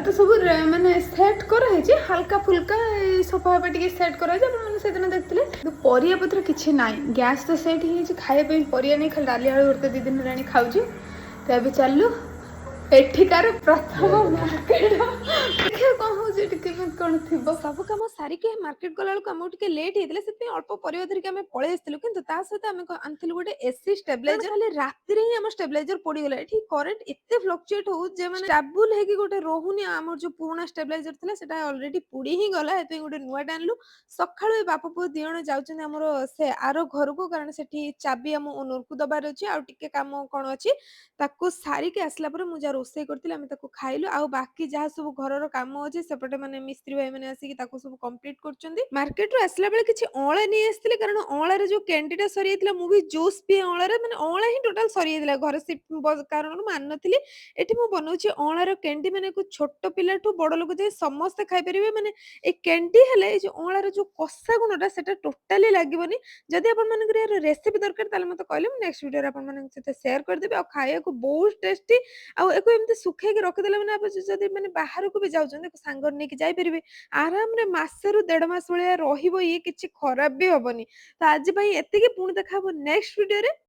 तो सब माने सेट कराई हल्का फुल्का सोफा टे सेट कराई मैंने से दिन देखते परिया पत्र किसी ना गैस तो सेट ही खायापी परिया नहीं खाली डाली आलू गोटे 2 दिन है खाऊ तो ये चलू एठिकार प्रथम मार्केट देखिए कौन हो कौन थी सब कम सारिक मार्केट गला बेलू आम टे लेट होता से अल्प परिया धरिक आम पलि कि सहित आम आनी गोटे एसी स्टेबलाइजर खाली राति ही आम स्टेबलाइजर पड़गला ये करेन्ट एत फ्लक्चुएट हो स्टेबल है गोटे रोनी आम जो पुराना स्टेबलाइजर था अलरेडी पुड़ी ही गला गोटे नुआ आनलु सका बाप पुओ दिजण जाऊँ से आर घर को कारण से चाबी आम ओनर को दबार अच्छे आगे कम कौन अच्छी सारिक आसला मुझे रोसे करी खाइलु आ बाकी जहाँ सब घर कम अच्छे सेपटे मैंने मिस्त्री भाई मैंने आसिक सब कम्प्लीट कर मार्केट रू आसला बेले किसी अँला नहीं आसते कारण अँलार जो कैंडीटा सरी मुझे जूस पी अँलार मैंने अँला ही टोटाल सरी घर सिफ्ट कारण मान नी एटी मु बनाऊँ अँलार कैंडी मैंने छोट पिला बड़ लोक जाए समस्ते खाईपर मैंने ए कैंडी हेले जो अँलार जो कषा गुणटा से टोटाली लगे जदि आप रेसिपी दरकार मत कहले नेक्स्ट वीडियो आप शेयर करदेवी आ खाया बहुत टेस्टी आमती सुखे रखिदे मैंने मैंने बाहर को भी जाऊँ सांगर नहीं जापर आराम रे मसे रु 1.5 मास भाया ये किसी खराब भी हेनी तो आज एति पुणी देखा नेक्स्ट वीडियो रे।